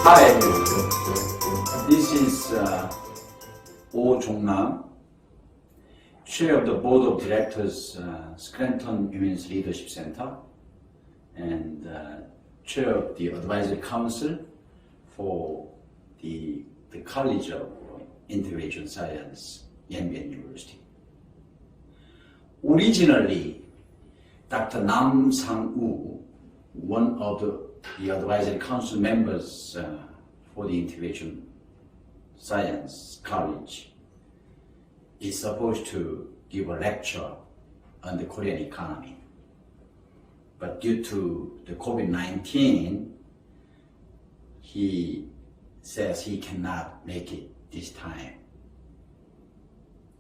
Hi, this is O Jong-nam, Chair of the Board of Directors, Scranton Women's Leadership Center, and Chair of the Advisory Council for the College of Integration Science, Yanbian University. Originally, Dr. Nam Sang-woo, one of the Advisory Council members for the Integration Science College, is supposed to give a lecture on the Korean economy. But due to the COVID-19, he says he cannot make it this time.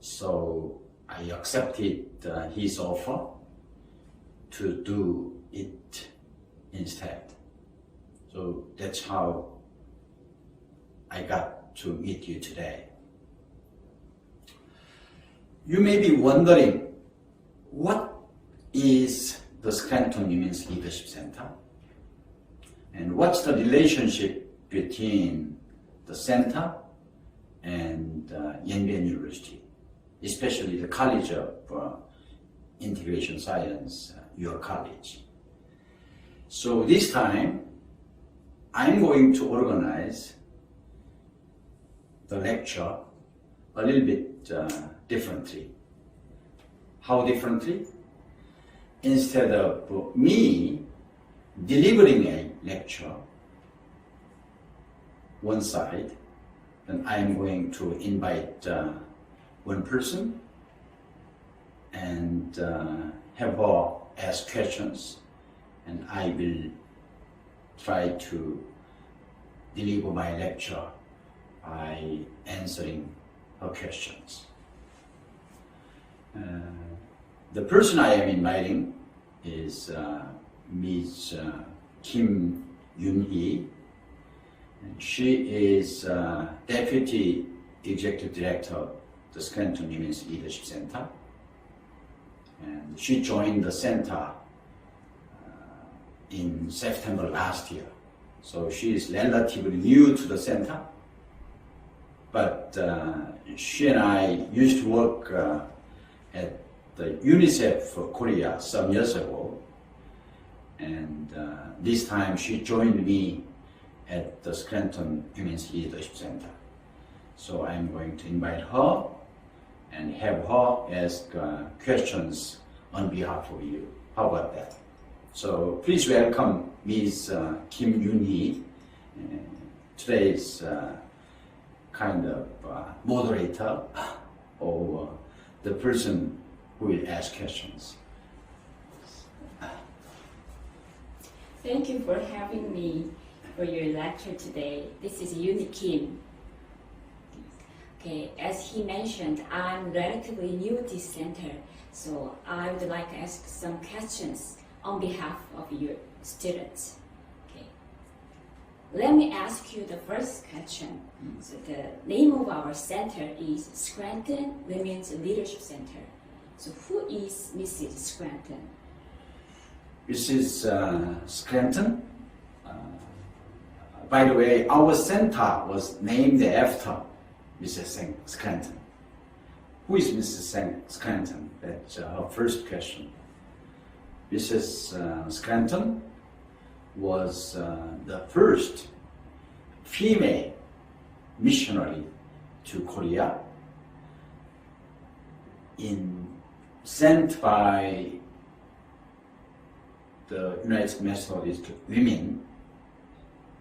So I accepted his offer to do it instead. So that's how I got to meet you today. You may be wondering, what is the Scranton Women's Leadership Center? And what's the relationship between the center and Yanbian University, especially the College of Integration Science, your college? So this time, I'm going to organize the lecture a little bit differently. How differently? Instead of me delivering a lecture one side, then I'm going to invite one person and have her ask questions, and I will try to deliver my lecture by answering her questions. The person I am inviting is Ms. Kim Yoon-hee. She is Deputy Executive Director of the Scranton Women's Leadership Center. And she joined the center in September last year. So she is relatively new to the center, but she and I used to work at the UNICEF for Korea some years ago, and this time she joined me at the Scranton Women's Leadership Center. So I'm going to invite her and have her ask questions on behalf of you. How about that? So please welcome Ms. Kim Yoon-hee, today's kind of moderator, or the person who will ask questions. Thank you for having me for your lecture today. This is Yoon Kim. Okay, as he mentioned, I'm relatively new to this center, so I would like to ask some questions on behalf of your students. Okay. Let me ask you the first question. So the name of our center is Scranton Women's Leadership Center. So who is Mrs. Scranton? Mrs. Scranton, by the way, our center was named after Mrs. Scranton. Who is Mrs. Scranton? That's her first question. Mrs. Scranton was the first female missionary to Korea, sent by the United Methodist Women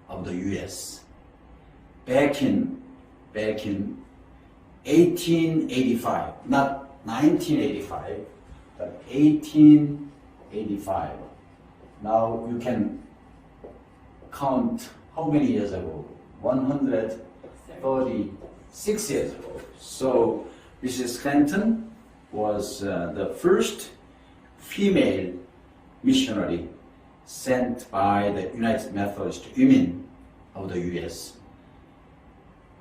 of the U.S. back in 1885, not 1985, but 1885. Now you can count how many years ago? 136 years ago. So Mrs. Scranton was the first female missionary sent by the United Methodist Women of the U.S.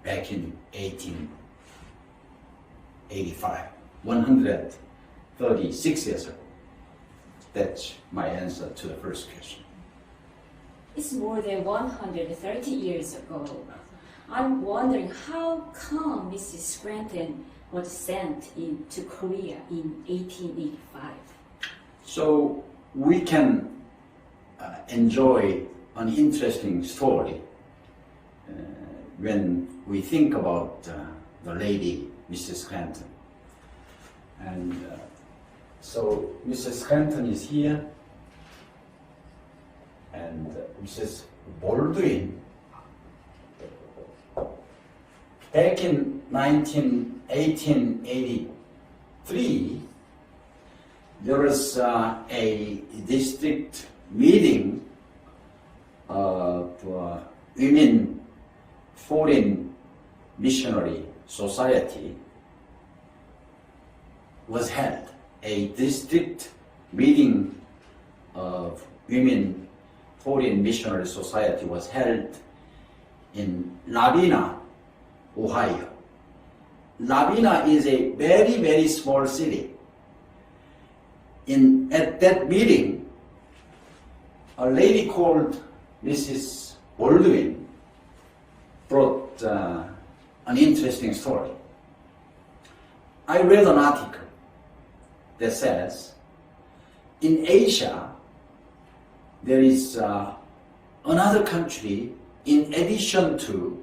back in 1885, 136 years ago. That's my answer to the first question. It's more than 130 years ago. I'm wondering how come Mrs. Scranton was sent to Korea in 1885. So we can enjoy an interesting story when we think about the lady, Mrs. Scranton. And so Mrs. Scranton is here, and Mrs. Baldwin. Back in 1883, there was a district meeting of Women Foreign Missionary Society was held. A district meeting of Women Foreign Missionary Society was held in Lavina, Ohio. Lavina is a very, very small city. At that meeting, a lady called Mrs. Baldwin brought an interesting story. I read an article that says, in Asia, there is another country in addition to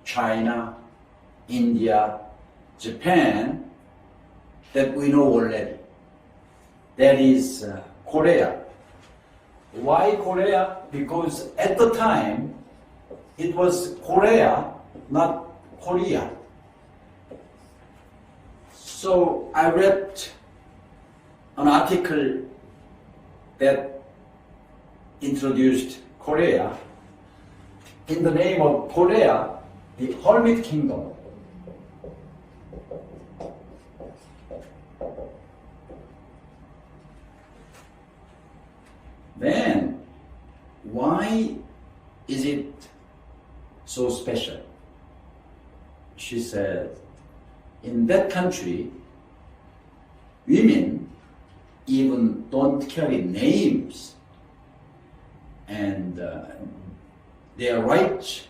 China, India, Japan, that we know already. That is Korea. Why Korea? Because at the time, it was Korea, not Korea. So I read an article that introduced Korea. In the name of Korea, the Hermit Kingdom. Then, why is it so special? She said, in that country, women even don't carry names, and their rights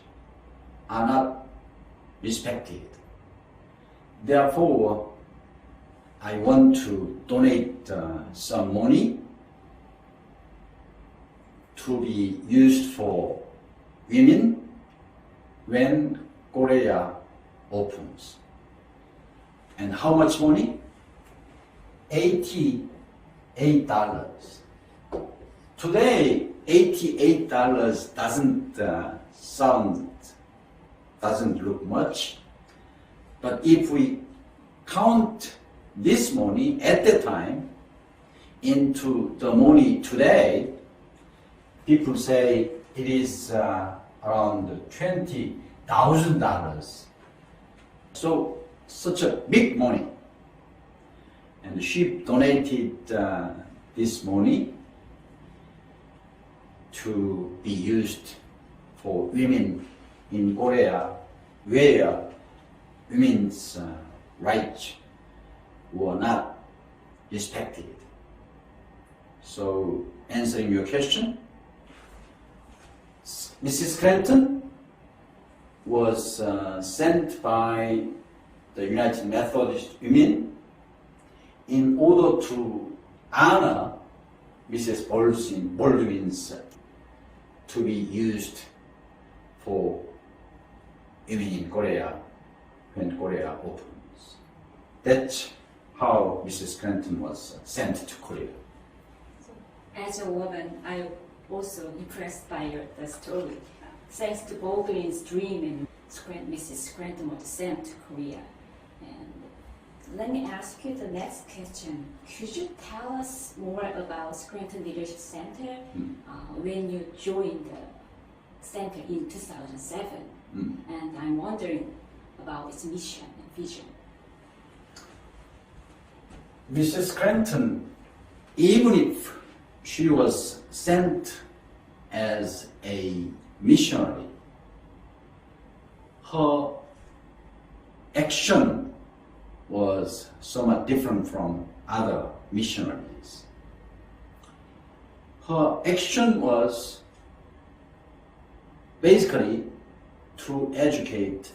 are not respected. Therefore, I want to donate some money to be used for women when Korea opens. And how much money? $88. Today, $88 doesn't look much, but if we count this money at the time into the money today, people say it is around $20,000. So such a big money. And she donated this money to be used for women in Korea where women's rights were not respected. So answering your question, Mrs. Scranton was sent by the United Methodist Women in order to honor Mrs. Baldwin's to be used for women in Korea when Korea opens. That's how Mrs. Scranton was sent to Korea. As a woman, I also impressed by the story. Thanks to Baldwin's dream, and Mrs. Scranton was sent to Korea. And let me ask you the next question. Could you tell us more about Scranton Leadership Center when you joined the center in 2007? And I'm wondering about its mission and vision. Mrs. Scranton, even if she was sent as a missionary, her action was somewhat different from other missionaries. Her action was basically to educate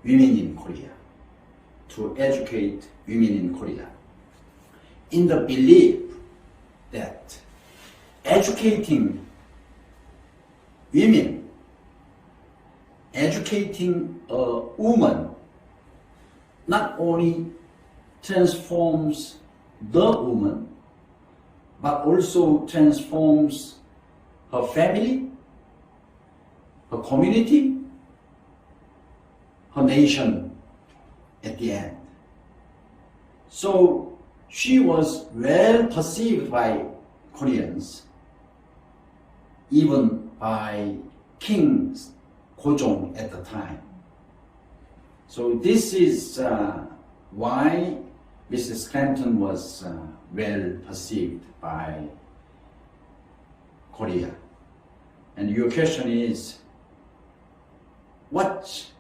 women in Korea. To educate women in Korea. In the belief that educating women, educating a woman, not only transforms the woman, but also transforms her family, her community, her nation at the end. So she was well perceived by Koreans, even by King Gojong at the time. So this is why Mrs. Scranton was well perceived by Korea. And your question is, what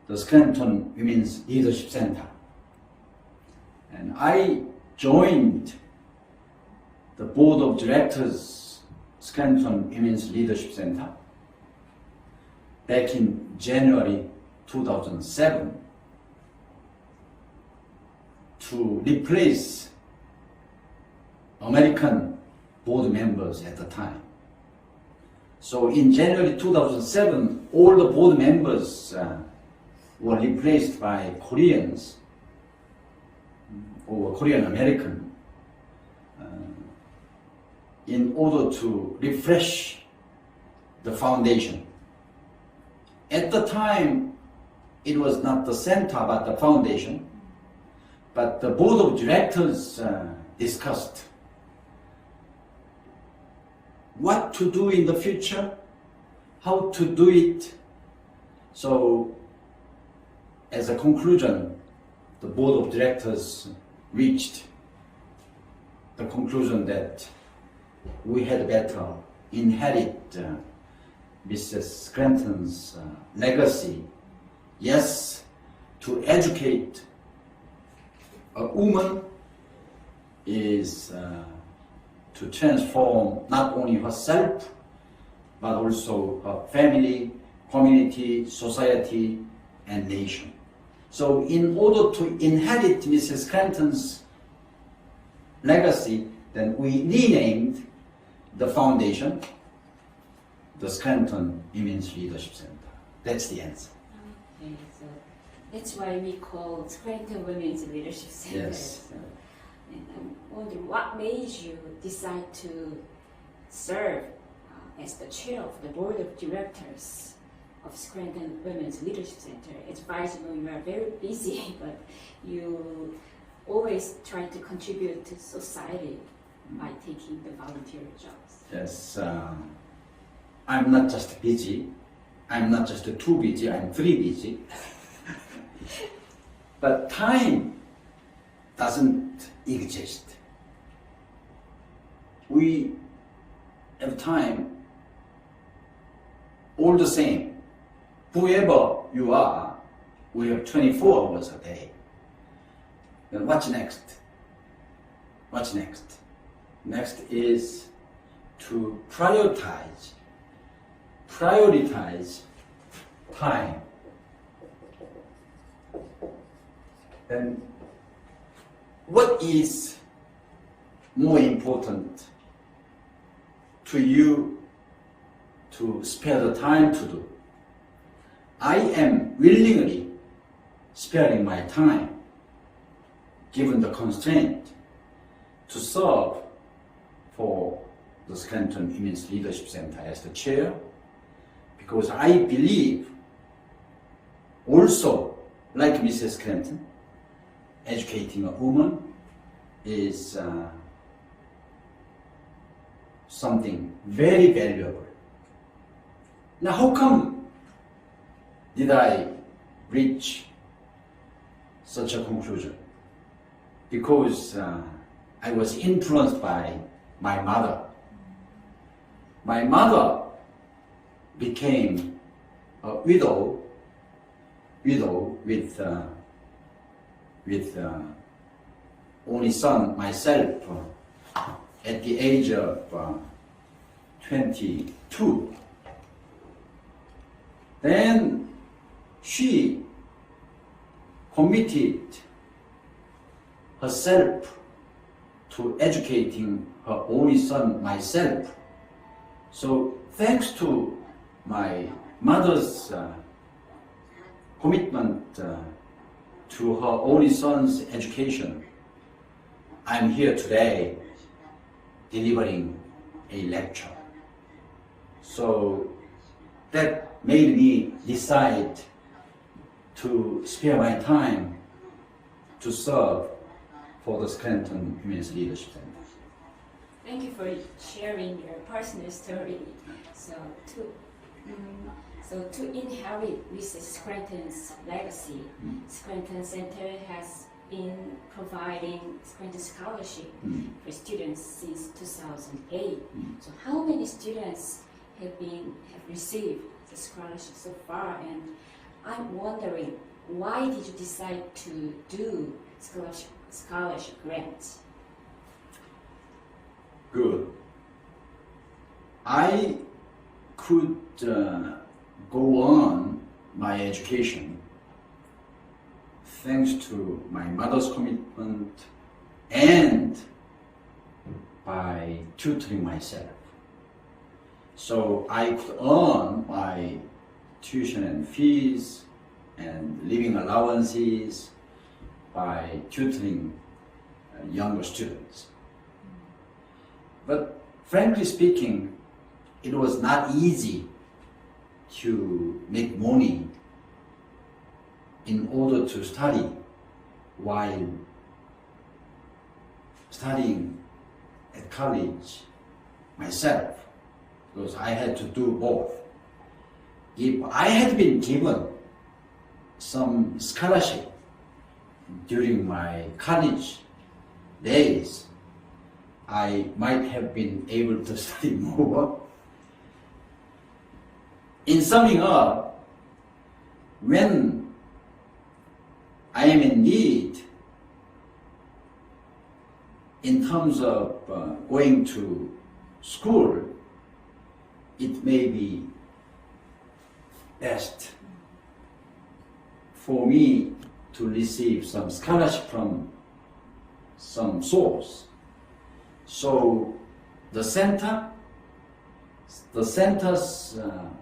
the Scranton Women's Leadership Center? And I joined the board of directors Scranton Women's Leadership Center back in January 2007 to replace American board members at the time. So in January 2007, all the board members were replaced by Koreans or Korean American in order to refresh the foundation. At the time, it was not the center but the foundation. But the board of directors discussed what to do in the future, how to do it. So as a conclusion, the board of directors reached the conclusion that we had better inherit Mrs. Scranton's legacy. Yes, to educate a woman is to transform not only herself, but also her family, community, society, and nation. So in order to inherit Mrs. Scranton's legacy, then we renamed the foundation the Scranton Women's Leadership Center. That's the answer. Okay, so that's why we call Scranton Women's Leadership Center. Yes. So, and I'm wondering what made you decide to serve as the chair of the board of directors of Scranton Women's Leadership Center. As far as you know, you are very busy, but you always try to contribute to society by taking the volunteer jobs. Yes, I'm not just busy. I'm not just too busy. I'm three busy. But time doesn't exist. We have time all the same. Whoever you are, we have 24 hours a day. Then what's next? What's next? Next is to prioritize time. And what is more important to you to spare the time to do? I am willingly sparing my time, given the constraint, to serve for the Scranton Women's Leadership Center as the chair, because I believe also, like Mrs. Scranton, educating a woman is something very valuable. Now, how come did I reach such a conclusion? Because I was influenced by my mother. My mother became a widow with only son, myself, at the age of 22. Then she committed herself to educating her only son, myself. So thanks to my mother's commitment to her only son's education, I'm here today delivering a lecture. So that made me decide to spare my time to serve for the Scranton Women's Leadership Center. Thank you for sharing your personal story. So to inherit Mrs. Scranton's legacy, Scranton Center has been providing Scranton Scholarship for students since 2008. So how many students have received the scholarship so far? And I'm wondering, why did you decide to do scholarship grants? Good. I could go on my education thanks to my mother's commitment and by tutoring myself. So I could earn my tuition and fees and living allowances by tutoring younger students. But frankly speaking, it was not easy to make money in order to study while studying at college myself, because I had to do both. If I had been given some scholarship during my college days, I might have been able to study more. In summing up, when I am in need in terms of going to school, it may be best for me to receive some scholarship from some source. So the center's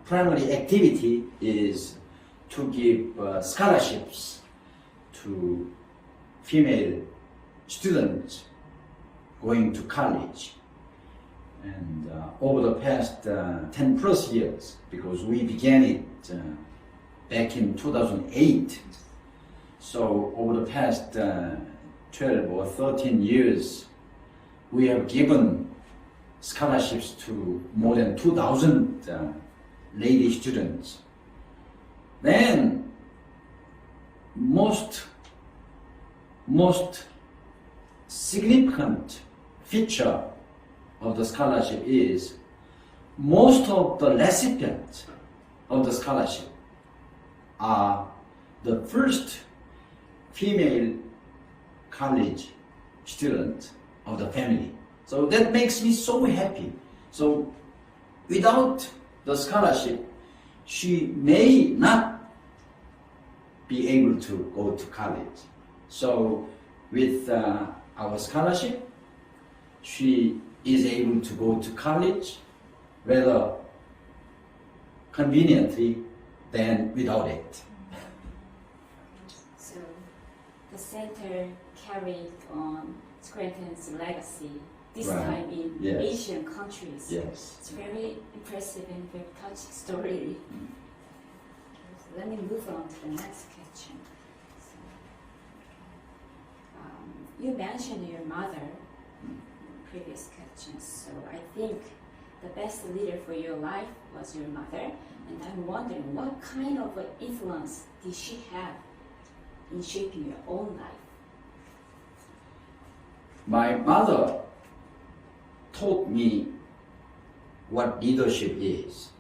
primary activity is to give scholarships to female students going to college. And over the past 10 plus years, because we began it back in 2008, so over the past 12 or 13 years, we have given scholarships to more than 2,000 lady students. Then most significant feature of the scholarship is most of the recipients of the scholarship are the first female college student of the family. So that makes me so happy. So without the scholarship, she may not be able to go to college. So with our scholarship, she is able to go to college rather conveniently than without it. So the center carried on Scranton's legacy, this Right. time in Yes. Asian countries. Yes. It's very impressive and very touching story. So let me move on to the next question. So, you mentioned your mother in previous questions, so I think the best leader for your life was your mother, and I'm wondering what kind of influence did she have in shaping your own life? My mother taught me what leadership is.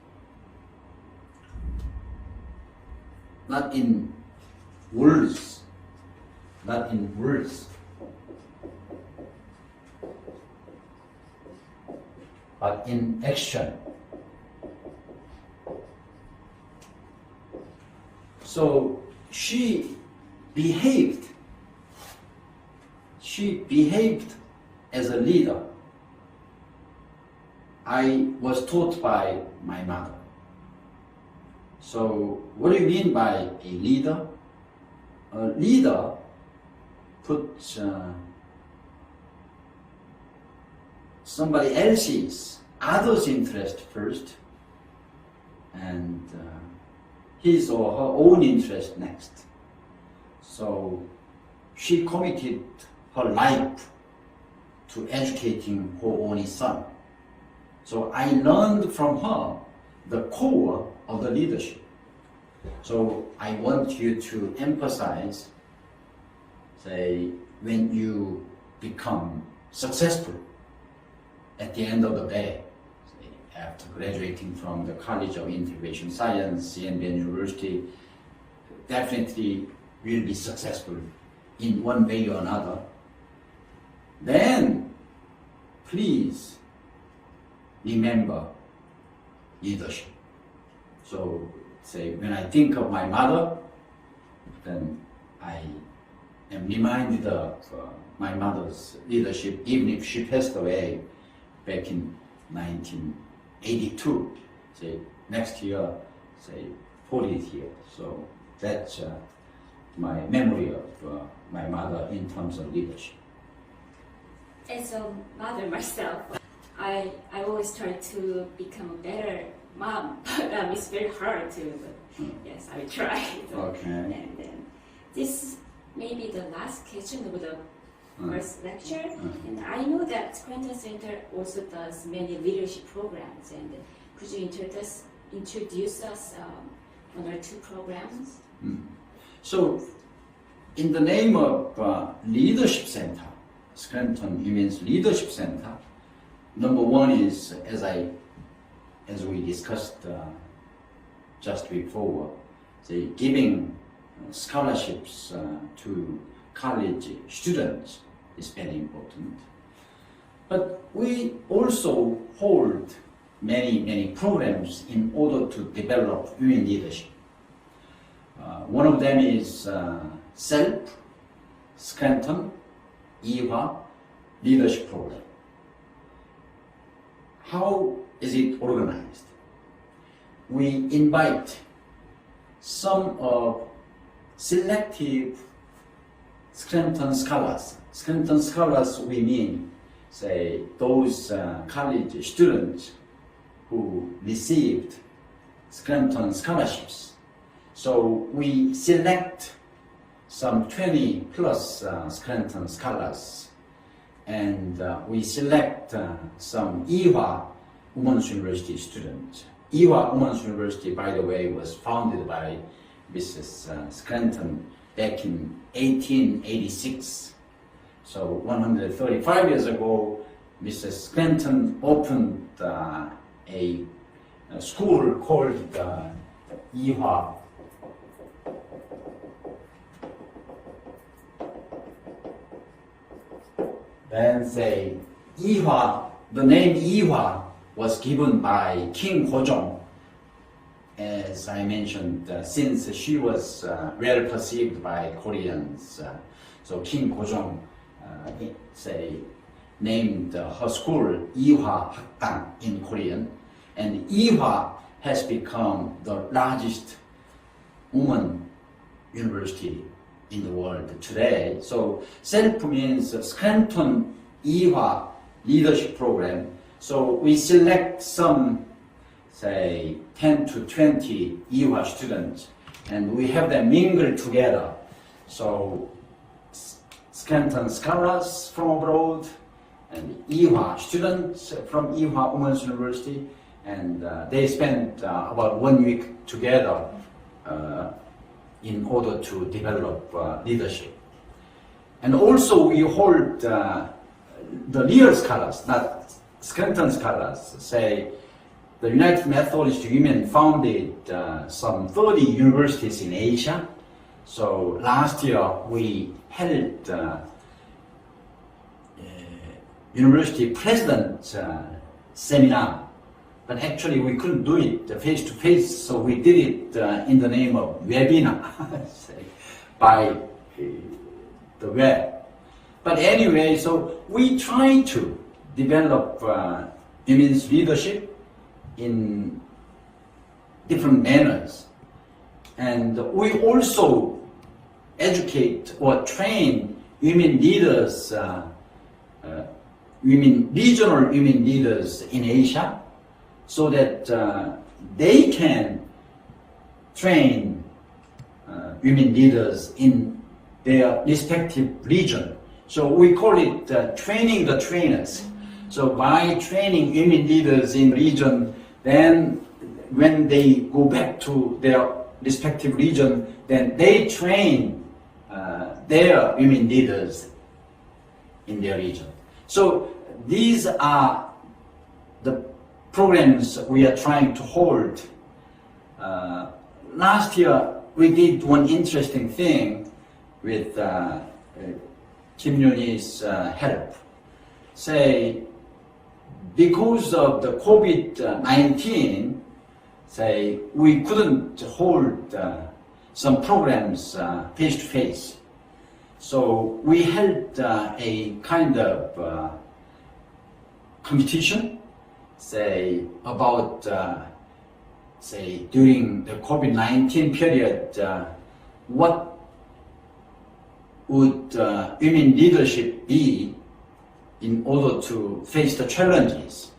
Not in words, but in action. So she behaved as a leader. I was taught by my mother. So what do you mean by a leader? A leader puts somebody else's, others' interest first, and his or her own interest next. So she committed her life to educating her only son. So I learned from her the core of the leadership. So I want you to emphasize, say, when you become successful at the end of the day, say, after graduating from the College of Integration Science, CNBN University, definitely will be successful in one way or another. Then, please remember leadership. So, say, when I think of my mother, then I am reminded of my mother's leadership, even if she passed away back in 1982. Say, next year, say, 40th year. So that's my memory of my mother in terms of leadership. As a mother myself, I always try to become a better mom, but it's very hard to. But yes, I will try. Okay. And then this may be the last question of the first lecture. And I know that Scranton Center also does many leadership programs. And could you introduce us one or two programs? So, in the name of Leadership Center, Scranton Women's Leadership Center, number one is, as we discussed just before, say, giving scholarships to college students is very important. But we also hold many programs in order to develop women leadership. One of them is SELF, Scranton, EWA Leadership Program. How is it organized? We invite some of selective Scranton scholars. Scranton scholars, we mean, say, those college students who received Scranton scholarships. So we select some 20 plus Scranton scholars, and we select some EWA Women's University students. EWA Women's University, by the way, was founded by Mrs. Scranton back in 1886. So 135 years ago, Mrs. Scranton opened a school called EWA. Then say EWA, the name EWA was given by King Gojong, as I mentioned, since she was well perceived by Koreans. So King Gojong, say, named her school EWA Hakdang in Korean, and EWA has become the largest women university in the world today. So SELF means Scranton EWA Leadership Program. So we select some, say, 10 to 20 EWA students, and we have them mingle together. So Scranton scholars from abroad, and EWA students from EWA Women's University, and they spend about 1 week together in order to develop leadership. And also we hold the real scholars, not Scranton scholars, say the United Methodist Women founded some 30 universities in Asia. So last year we held university president seminar but actually we couldn't do it face to face, so we did it in the name of webinar, say, by the web. But anyway, so we try to develop women's leadership in different manners. And we also educate or train women leaders, regional women leaders in Asia, so that they can train women leaders in their respective region. So we call it training the trainers. So by training women leaders in region, then when they go back to their respective region, then they train their women leaders in their region. So these are the programs we are trying to hold. Last year we did one interesting thing with Kim Yun-hee's help. Say, because of the COVID-19, say, we couldn't hold some programs face to face. So we held a kind of competition, say, about, say, during the COVID-19 period, what would women leadership be in order to face the challenges.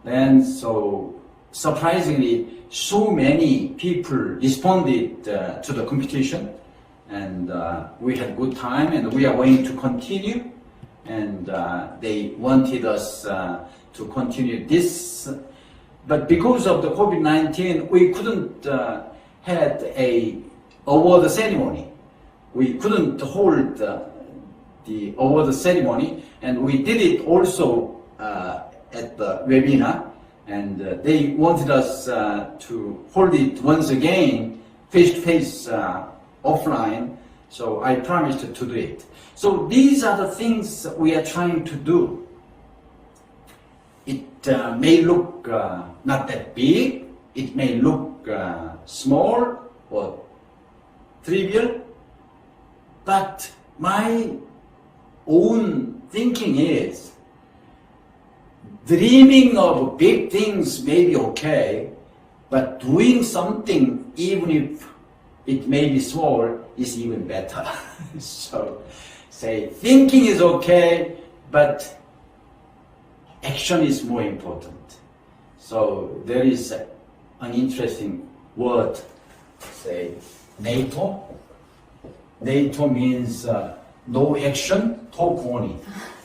Then, so surprisingly, so many people responded to the competition, and we had a good time, and we are going to continue. And they wanted us to continue this, but because of the COVID-19, we couldn't had a award ceremony. We couldn't hold the award ceremony, and we did it also at the webinar, and they wanted us to hold it once again face-to-face offline, so I promised to do it. So these are the things we are trying to do. It may look not that big, it may look small or trivial, but my own thinking is dreaming of big things may be okay, but doing something, even if it may be small, is even better. So, say, thinking is okay, but action is more important. So there is an interesting word, say, NATO. NATO means no action, talk only.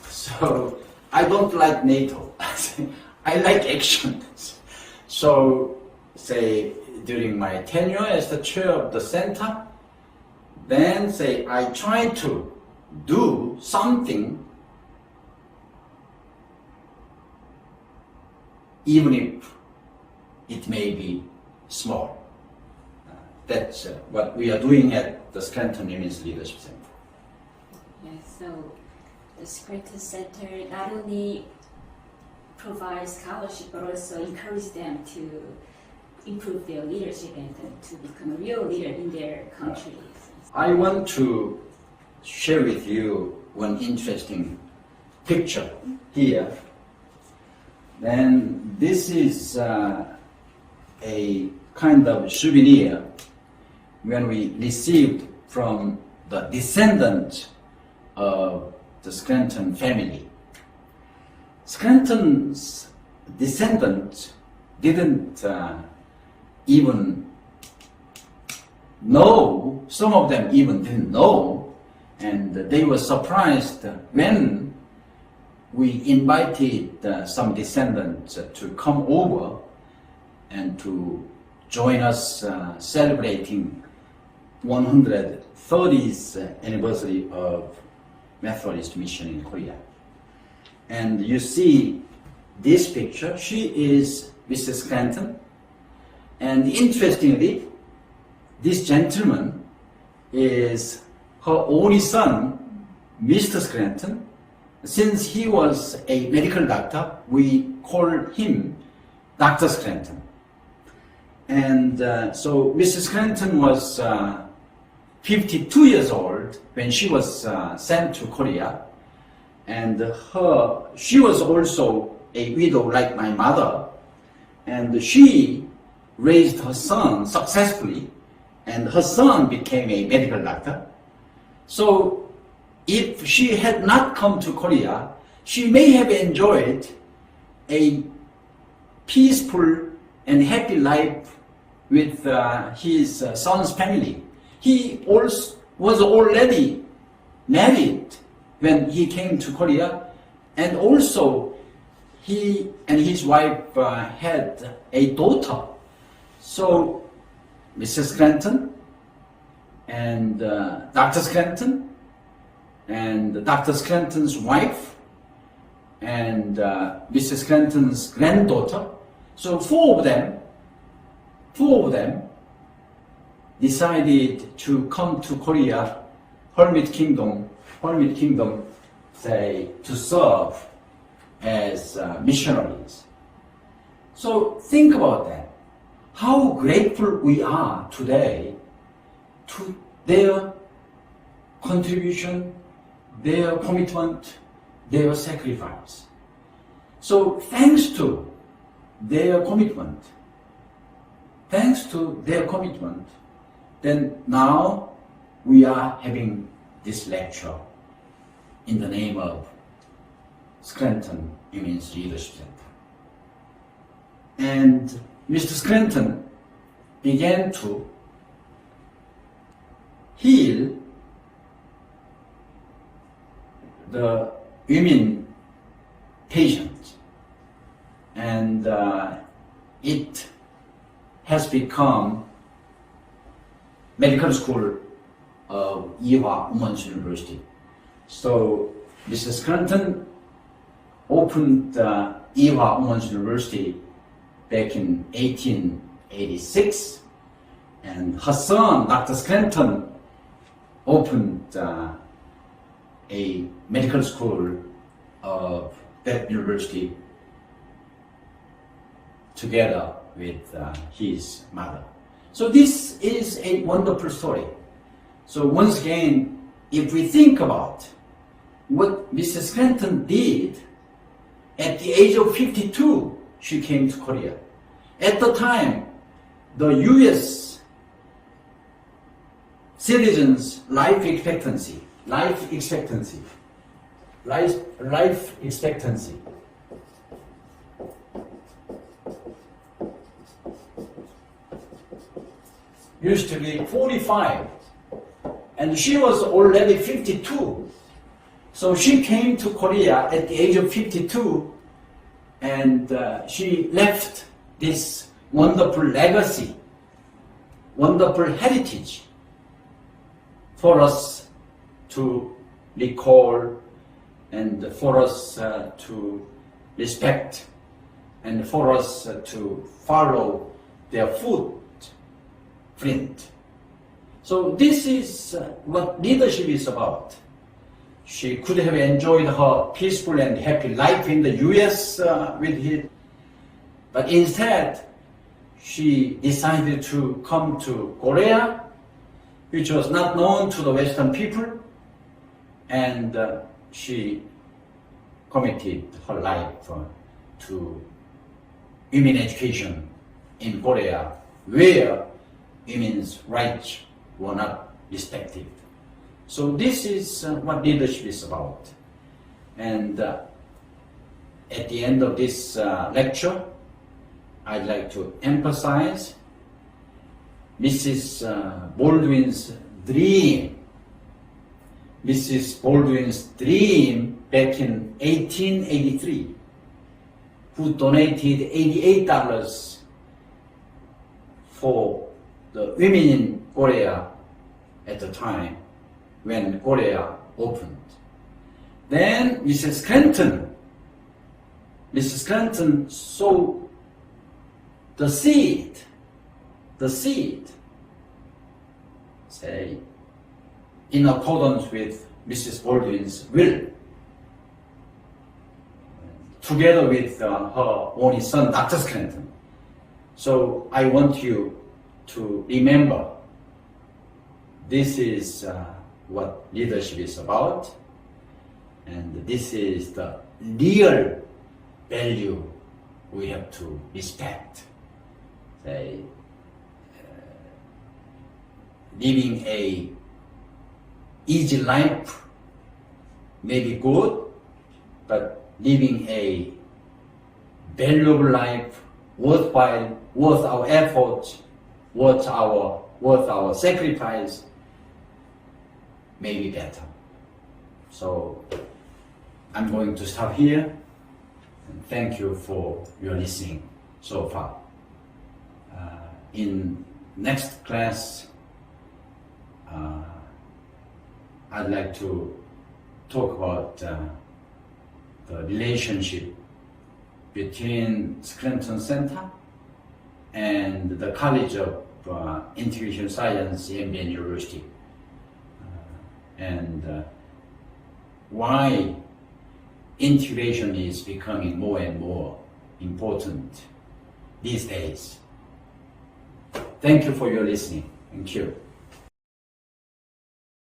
So I don't like NATO. I like action. So, say, during my tenure as the chair of the center, then say I try to do something, even if it may be small. That's what we are doing at the Scranton Women's Leadership Center. Yes, so the Scranton Center not only provides scholarship, but also encourage them to improve their leadership and to become a real leader in their countries. I want to share with you one interesting picture here. Then this is a kind of souvenir when we received from the descendant of the Scranton family. Scranton's descendants didn't even know, some of them even didn't know, and they were surprised when we invited some descendants to come over and to join us celebrating 130th anniversary of Methodist mission in Korea. And you see this picture, she is Mrs. Scranton, and interestingly, this gentleman is her only son, Mr. Scranton. Since he was a medical doctor, we call him Dr. Scranton. And so Mrs. Scranton was 52 years old when she was sent to Korea. And she was also a widow like my mother. And she raised her son successfully. And her son became a medical doctor. So if she had not come to Korea, she may have enjoyed a peaceful and happy life with his son's family. He also was already married when he came to Korea, and also he and his wife had a daughter. So Mrs. Scranton and Dr. Scranton and Dr. Scranton's wife and Mrs. Scranton's granddaughter. So four of them decided to come to Korea, Hermit Kingdom, say, to serve as missionaries. So think about that. How grateful we are today to their contribution, their commitment, their sacrifice. So thanks to their commitment, then now we are having this lecture in the name of Scranton Women's Leadership Center. And Mr. Scranton began to heal the women patients, and it has become medical school of Ewha Women's University. So Mrs. Scranton opened Ewha Women's University back in 1886, and her son, Dr. Scranton, opened a medical school of that university together with his mother. So this is a wonderful story. So once again, if we think about what Mrs. Scranton did at the age of 52, she came to Korea. At the time, the US citizens' life expectancy used to be 45, and she was already 52. So she came to Korea at the age of 52, and she left this wonderful legacy, wonderful heritage for us to recall, and for us to respect, and for us to follow their footprint. So this is what leadership is about. She could have enjoyed her peaceful and happy life in the US with him, but instead she decided to come to Korea, which was not known to the Western people, and she committed her life to women education in Korea, where women's rights were not respected. So this is what leadership is about. And at the end of this lecture, I'd like to emphasize Mrs. Baldwin's dream. Mrs. Baldwin's dream back in 1883, who donated $88 for the women in Korea at the time when Korea opened. Then Mrs. Scranton sowed the seed, say, in accordance with Mrs. Baldwin's will, together with her only son, Dr. Scranton. So I want you to remember this is what leadership is about, and this is the real value we have to respect. Say, living a easy life may be good, but living a valuable life, worthwhile, worth our efforts, worth our sacrifice, may be better. So I'm going to stop here, and thank you for your listening so far. In next class, I'd like to talk about the relationship between Scranton Center and the College of Integration Science, MBN University, and why integration is becoming more and more important these days. Thank you for your listening. Thank you.